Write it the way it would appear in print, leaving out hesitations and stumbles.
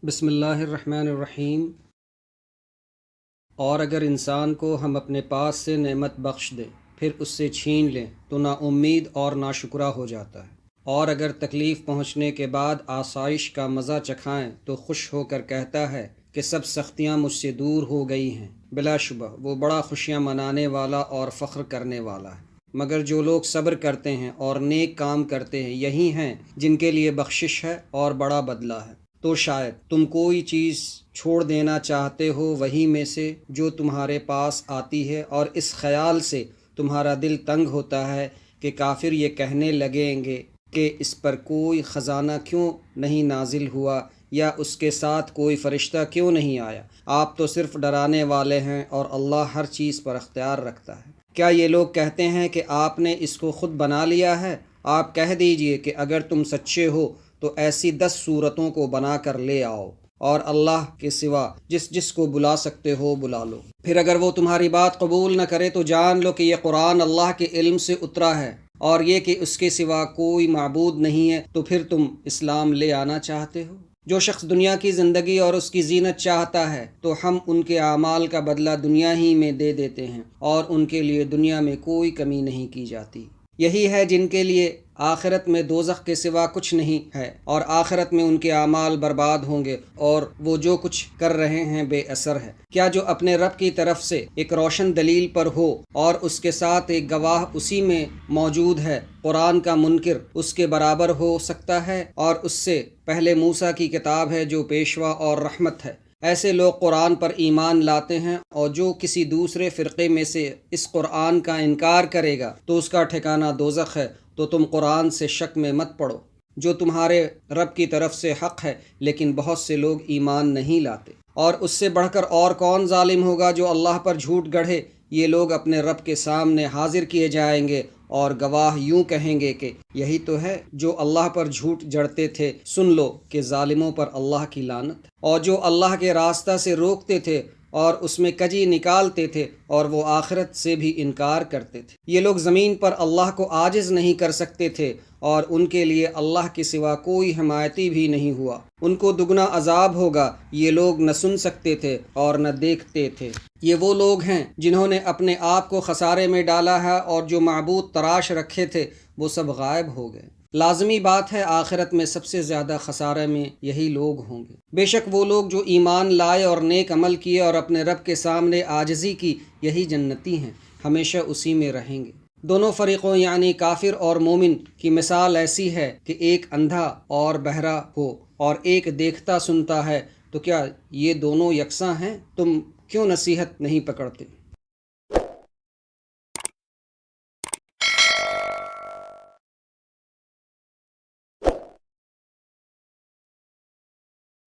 بسم اللہ الرحمن الرحیم۔ اور اگر انسان کو ہم اپنے پاس سے نعمت بخش دیں پھر اس سے چھین لیں تو نا امید اور ناشکرا ہو جاتا ہے، اور اگر تکلیف پہنچنے کے بعد آسائش کا مزہ چکھائیں تو خوش ہو کر کہتا ہے کہ سب سختیاں مجھ سے دور ہو گئی ہیں۔ بلا شبہ وہ بڑا خوشیاں منانے والا اور فخر کرنے والا ہے، مگر جو لوگ صبر کرتے ہیں اور نیک کام کرتے ہیں یہی ہیں جن کے لیے بخشش ہے اور بڑا بدلہ ہے۔ تو شاید تم کوئی چیز چھوڑ دینا چاہتے ہو وہی میں سے جو تمہارے پاس آتی ہے، اور اس خیال سے تمہارا دل تنگ ہوتا ہے کہ کافر یہ کہنے لگیں گے کہ اس پر کوئی خزانہ کیوں نہیں نازل ہوا یا اس کے ساتھ کوئی فرشتہ کیوں نہیں آیا۔ آپ تو صرف ڈرانے والے ہیں اور اللہ ہر چیز پر اختیار رکھتا ہے۔ کیا یہ لوگ کہتے ہیں کہ آپ نے اس کو خود بنا لیا ہے؟ آپ کہہ دیجئے کہ اگر تم سچے ہو تو ایسی 10 صورتوں کو بنا کر لے آؤ، اور اللہ کے سوا جس کو بلا سکتے ہو بلا لو۔ پھر اگر وہ تمہاری بات قبول نہ کرے تو جان لو کہ یہ قرآن اللہ کے علم سے اترا ہے، اور یہ کہ اس کے سوا کوئی معبود نہیں ہے۔ تو پھر تم اسلام لے آنا چاہتے ہو؟ جو شخص دنیا کی زندگی اور اس کی زینت چاہتا ہے تو ہم ان کے اعمال کا بدلہ دنیا ہی میں دے دیتے ہیں، اور ان کے لیے دنیا میں کوئی کمی نہیں کی جاتی۔ یہی ہے جن کے لیے آخرت میں دوزخ کے سوا کچھ نہیں ہے، اور آخرت میں ان کے اعمال برباد ہوں گے اور وہ جو کچھ کر رہے ہیں بے اثر ہے۔ کیا جو اپنے رب کی طرف سے ایک روشن دلیل پر ہو اور اس کے ساتھ ایک گواہ اسی میں موجود ہے، قرآن کا منکر اس کے برابر ہو سکتا ہے؟ اور اس سے پہلے موسیٰ کی کتاب ہے جو پیشوا اور رحمت ہے۔ ایسے لوگ قرآن پر ایمان لاتے ہیں، اور جو کسی دوسرے فرقے میں سے اس قرآن کا انکار کرے گا تو اس کا ٹھکانہ دوزخ ہے۔ تو تم قرآن سے شک میں مت پڑو جو تمہارے رب کی طرف سے حق ہے، لیکن بہت سے لوگ ایمان نہیں لاتے۔ اور اس سے بڑھ کر اور کون ظالم ہوگا جو اللہ پر جھوٹ گڑھے؟ یہ لوگ اپنے رب کے سامنے حاضر کیے جائیں گے، اور گواہ یوں کہیں گے کہ یہی تو ہے جو اللہ پر جھوٹ جڑتے تھے۔ سن لو کہ ظالموں پر اللہ کی لعنت ہے۔ اور جو اللہ کے راستہ سے روکتے تھے اور اس میں کجی نکالتے تھے اور وہ آخرت سے بھی انکار کرتے تھے، یہ لوگ زمین پر اللہ کو عاجز نہیں کر سکتے تھے، اور ان کے لیے اللہ کے سوا کوئی حمایتی بھی نہیں ہوا۔ ان کو دگنا عذاب ہوگا۔ یہ لوگ نہ سن سکتے تھے اور نہ دیکھتے تھے۔ یہ وہ لوگ ہیں جنہوں نے اپنے آپ کو خسارے میں ڈالا ہے، اور جو معبود تراش رکھے تھے وہ سب غائب ہو گئے۔ لازمی بات ہے آخرت میں سب سے زیادہ خسارے میں یہی لوگ ہوں گے۔ بے شک وہ لوگ جو ایمان لائے اور نیک عمل کیے اور اپنے رب کے سامنے عاجزی کی، یہی جنتی ہیں، ہمیشہ اسی میں رہیں گے۔ دونوں فریقوں یعنی کافر اور مومن کی مثال ایسی ہے کہ ایک اندھا اور بہرا ہو اور ایک دیکھتا سنتا ہے، تو کیا یہ دونوں یکساں ہیں؟ تم کیوں نصیحت نہیں پکڑتے؟